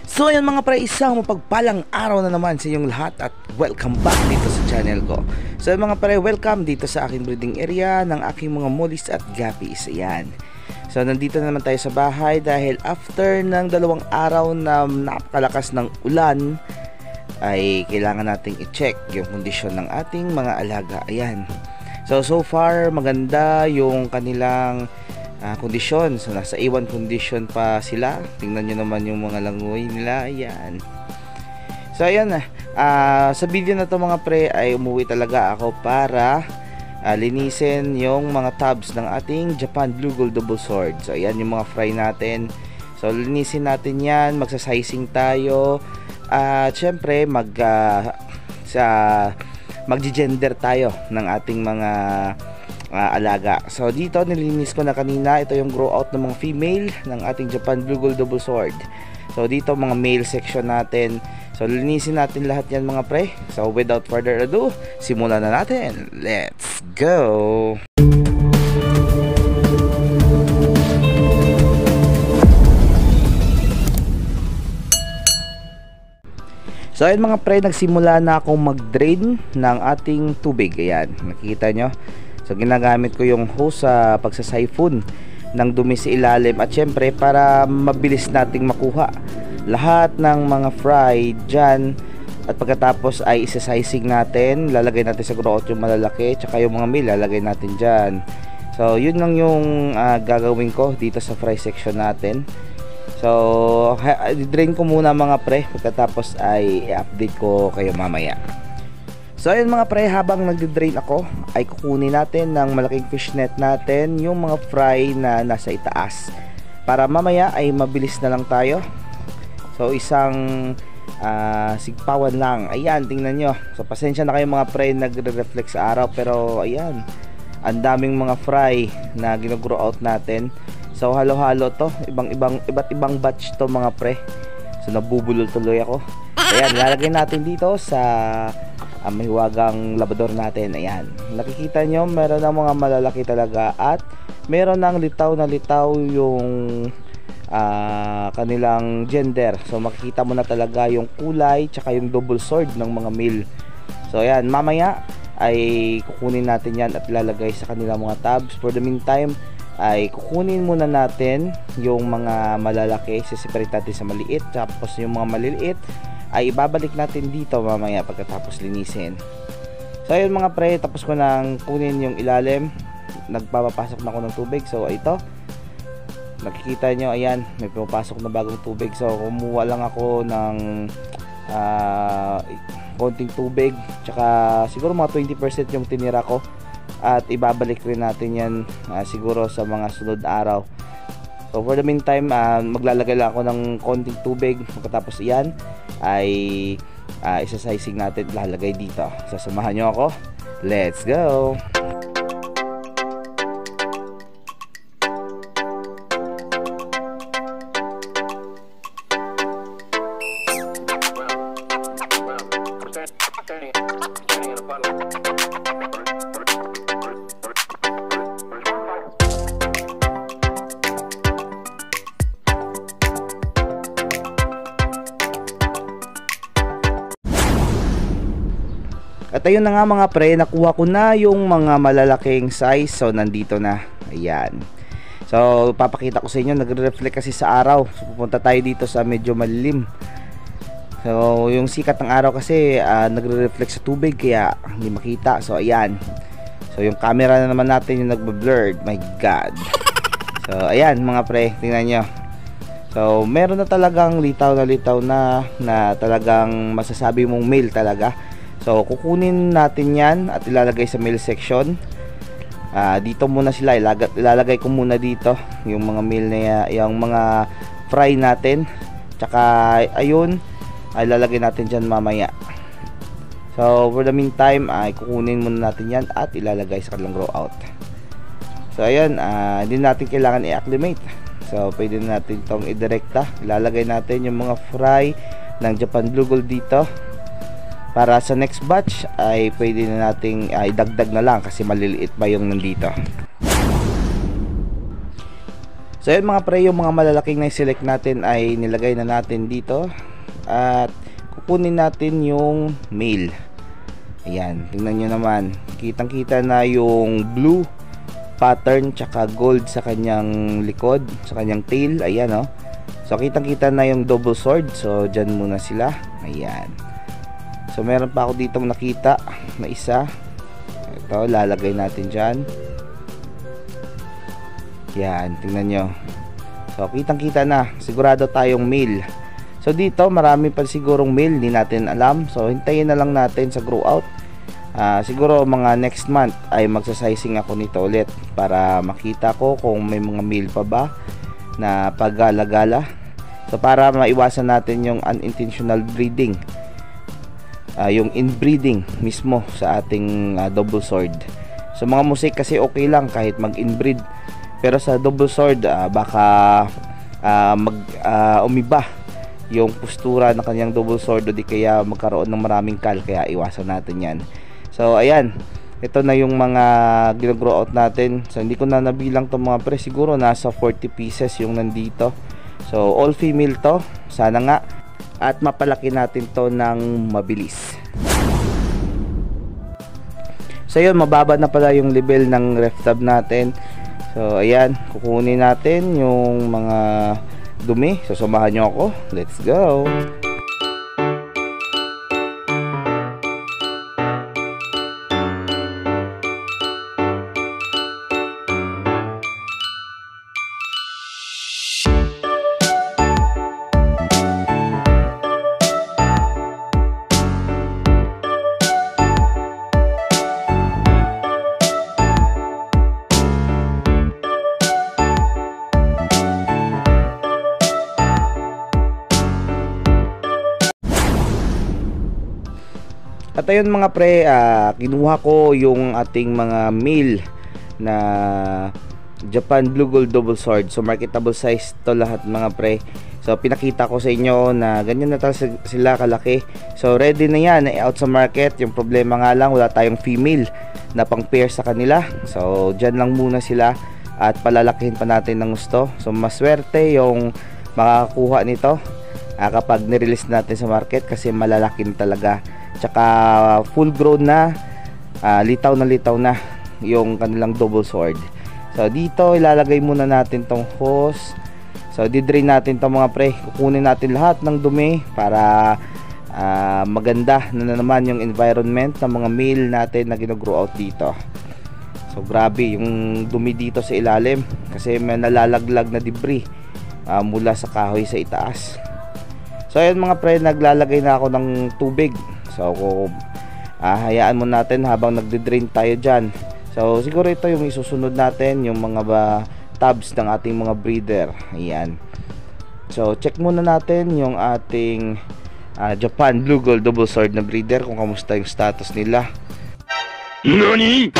So ayan mga pre, isang mapagpalang araw na naman sa inyong lahat at welcome back dito sa channel ko. So ayan mga pre, welcome dito sa aking breeding area ng aking mga mollies at guppies. Ayan. So nandito na naman tayo sa bahay dahil after ng 2 araw na napakalakas ng ulan ay kailangan nating i-check yung kondisyon ng ating mga alaga. Ayan. So far maganda yung kanilang kondisyon. So nasa A1 condition pa sila. Tingnan nyo naman yung mga langoy nila. Ayan. So ayan sa video na to mga pre ay umuwi talaga ako para linisin yung mga tabs ng ating Japan Blue Gold Double Sword. So ayan yung mga fry natin. So linisin natin yan, magsasizing tayo at syempre maggi-gender tayo ng ating mga alaga. So dito nilinis ko na kanina, ito yung grow out ng mga female ng ating Japan Blue Gold Double Sword. So dito mga male section natin. So linisin natin lahat yan mga pre. So without further ado, simulan na natin. Let's go! So ayun mga pre, nagsimula na akong mag-drain ng ating tubig. Ayan, nakikita nyo. So ginagamit ko yung hose sa pagsasiphon ng dumi sa ilalim at syempre para mabilis nating makuha lahat ng mga fry dyan at pagkatapos ay isa-sizing natin, lalagay natin sa grow out yung malalaki tsaka yung mga meal lalagay natin dyan. So yun lang yung gagawin ko dito sa fry section natin. So drain ko muna mga pre, pagkatapos ay i-update ko kayo mamaya. So ayun mga pre, habang nagde-drain ako ay kukunin natin ng malaking fishnet natin yung mga fry na nasa itaas para mamaya ay mabilis na lang tayo. So isang sigpawan lang. Ayan, tingnan nyo. So pasensya na kayo mga pre, nagre-reflect sa araw, pero ayan, ang daming mga fry na gino-grow out natin. So halo-halo to, iba't ibang batch to mga pre. So nabubulol tuloy ako. Ayan, lalagay natin dito sa mahiwagang labador natin. Ayan, nakikita nyo meron ng mga malalaki talaga at meron ng litaw na litaw yung kanilang gender. So makikita mo na talaga yung kulay tsaka yung double sword ng mga male. So ayan, mamaya ay kukunin natin yan at ilalagay sa kanilang mga tabs. For the meantime ay kukunin muna natin yung mga malalaki, separate natin sa maliit, tapos yung mga maliliit ay ibabalik natin dito mamaya pagkatapos linisin. So ayun mga pre, tapos ko nang kunin yung ilalim, nagpapapasok na ako ng tubig. So ito, nakikita nyo, ayan, may pumapasok na bagong tubig. So kumuha lang ako ng konting tubig, tsaka siguro mga 20% yung tinira ko at ibabalik rin natin yan siguro sa mga sunod araw. So for the meantime maglalagay lang ako ng konting tubig, pagkatapos iyan ay isa-sizing natin, lalagay dito. Sasamahan nyo ako, let's go! At ayun na nga mga pre, nakuha ko na yung mga malalaking size. So nandito na, ayan. So papakita ko sa inyo, nagre-reflect kasi sa araw. So pupunta tayo dito sa medyo malilim. So yung sikat ng araw kasi nagre-reflect sa tubig kaya hindi makita. So ayan. So yung camera na naman natin yung nagbe-blurred. My God. So ayan mga pre, tingnan nyo. So meron na talagang litaw na talagang masasabi mong male talaga. So kukunin natin yan at ilalagay sa male section. Dito muna sila, ilalagay ko muna dito yung mga male na yung mga fry natin. Tsaka ayun, ay ilalagay natin dyan mamaya. So for the meantime ay kukunin muna natin yan at ilalagay sa kanilang grow out. So ayun, hindi natin kailangan i-acclimate. So pwede natin itong i-direkta. Ilalagay natin yung mga fry ng Japan Blue Gold dito. Para sa next batch ay pwede na nating idagdag na lang kasi maliliit pa yung nandito. So yun mga pre, yung mga malalaking na select natin ay nilagay na natin dito. At kukunin natin yung male. Ayan, tingnan nyo naman. Kitang kita na yung blue pattern tsaka gold sa kanyang likod, sa kanyang tail. Ayan oh. So kitang kita na yung double sword. So dyan muna sila. Ayan. So meron pa ako ditong nakita na isa. Ito, lalagay natin dyan. Yan, tingnan nyo. So kitang kita na, sigurado tayong male. So dito marami pa sigurong male, hindi natin alam. So hintayin na lang natin sa grow out. Siguro mga next month ay magsasizing ako nito ulit para makita ko kung may mga male pa ba na paggala-gala. So para maiwasan natin yung unintentional breeding, yung inbreeding mismo sa ating double sword. So mga musik kasi okay lang kahit mag-inbreed, pero sa double sword baka umiba yung postura ng kanyang double sword o di kaya magkaroon ng maraming kal, kaya iwasan natin yan. So ayan, ito na yung mga ginagrow out natin. So hindi ko na nabilang to mga pre, siguro nasa 40 pieces yung nandito. So all female to, sana nga, at mapalaki natin to ng mabilis. So yun, mababa na pala yung level ng ref tab natin. So ayan, kukunin natin yung mga dumi. So samahan nyo ako, let's go. At ayun mga pre, kinuha ko yung ating mga male na Japan Blue Gold Double Sword. So marketable size to lahat mga pre. So pinakita ko sa inyo na ganyan na sila kalaki. So ready na yan, out sa market. Yung problema nga lang, wala tayong female na pang pair sa kanila. So dyan lang muna sila at palalakihin pa natin ng gusto. So maswerte yung makakakuha nito kapag nirelease natin sa market kasi malalaking talaga. Tsaka full grown na, litaw na yung kanilang double sword. So dito ilalagay muna natin tong hose. So didrain natin tong mga pre. Kukunin natin lahat ng dumi para maganda na naman yung environment ng mga male natin na gino-grow out dito. So grabe yung dumi dito sa ilalim kasi may nalalaglag na debris mula sa kahoy sa itaas. So ayun mga pre, naglalagay na ako ng tubig. So hayaan mo natin habang nagde-drain tayo dyan. So siguro ito yung isusunod natin, yung mga tabs ng ating mga breeder. Ayan. So check muna natin yung ating Japan Blue Gold Double Sword na breeder, kung kamusta yung status nila. NANI?!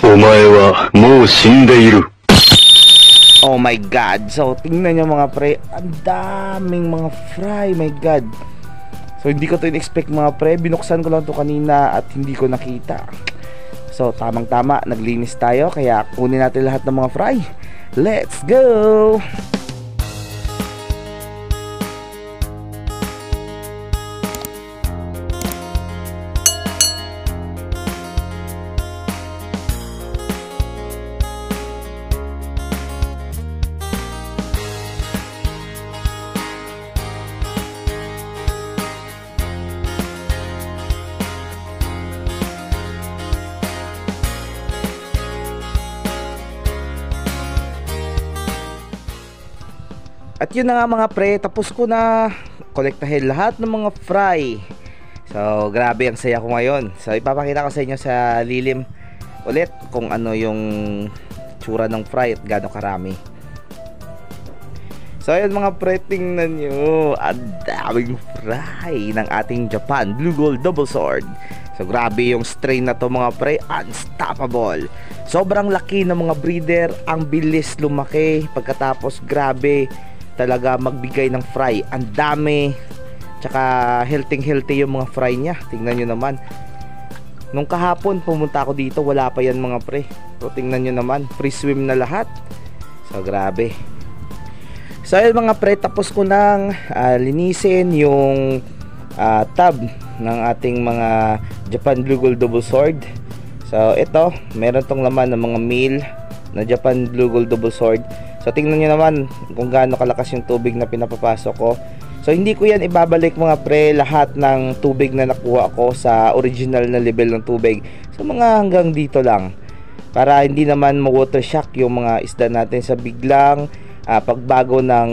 Omae wa mou shindeiru. Oh my god. So tingnan nyo mga pre, ang daming mga fry, my god. So hindi ko to in-expect mga pre, binuksan ko lang to kanina at hindi ko nakita. So tamang tama, naglinis tayo, kaya kunin natin lahat ng mga fry. Let's go! At yun na nga mga pre, tapos ko na kolektahin lahat ng mga fry. So grabe ang saya ko ngayon. So ipapakita ko sa inyo sa lilim ulit kung ano yung tsura ng fry at gaano karami. So ayun mga pre, tingnan nyo, ang daming fry ng ating Japan Blue Gold Double Sword. So grabe yung strain na to mga pre, unstoppable. Sobrang laki ng mga breeder, ang bilis lumaki, pagkatapos grabe talaga magbigay ng fry. Ang dami, tsaka healthy yung mga fry niya. Tingnan nyo naman, nung kahapon pumunta ako dito, wala pa yan mga pre. So tingnan nyo naman, free swim na lahat. So grabe. So ayun mga pre, tapos ko nang linisin yung tab ng ating mga Japan Blue Gold Double Sword. So ito, meron tong laman ng mga meal na Japan Blue Gold Double Sword. So tingnan nyo naman kung gaano kalakas yung tubig na pinapapasok ko. So hindi ko yan ibabalik mga pre, lahat ng tubig na nakuha ko sa original na level ng tubig. So mga hanggang dito lang, para hindi naman ma-water shock yung mga isda natin sa biglang pagbago ng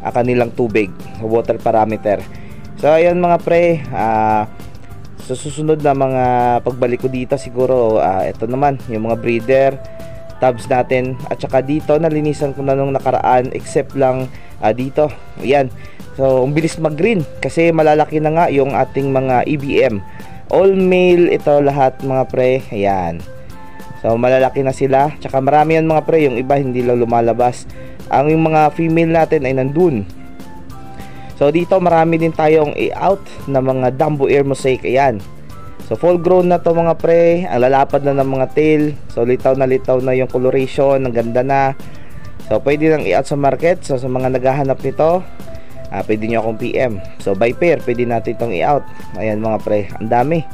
kanilang tubig, water parameter. So ayan mga pre, sa susunod na mga pagbalik ko dito siguro, ito naman yung mga breeder tabs natin, at saka dito nalinisan ko na nung nakaraan, except lang dito, ayan. So ang bilis mag green kasi malalaki na nga yung ating mga EBM, all male ito lahat mga pre, ayan. So malalaki na sila, tsaka marami yan mga pre, yung iba hindi lang lumalabas. Ang yung mga female natin ay nandun. So dito marami din tayong out na mga Dumbo Air Mosaic, ayan. So full grown na to mga pre, ang lalapad na ng mga tail. So litaw na yung coloration, ang ganda na. So pwede nang i-out sa market. So sa mga naghahanap nito, pwede nyo akong PM. So by pair, pwede natin itong i-out. Ayan mga pre, ang dami.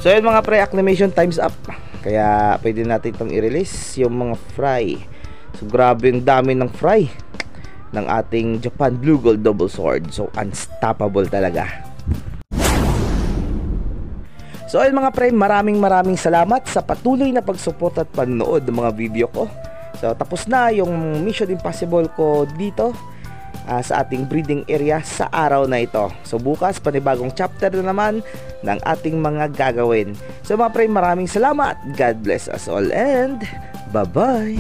So yun mga pre, acclimation times up. Kaya pwede natin itong i-release yung mga fry. So grabe yung dami ng fry ng ating Japan Blue Gold Double Sword. So unstoppable talaga. So ayun mga pre, maraming salamat sa patuloy na pagsupport at panonood ng mga video ko. So tapos na yung Mission Impossible ko dito sa ating breeding area sa araw na ito. So bukas panibagong chapter na naman ng ating mga gagawin. So mga pre, maraming salamat. God bless us all and bye bye.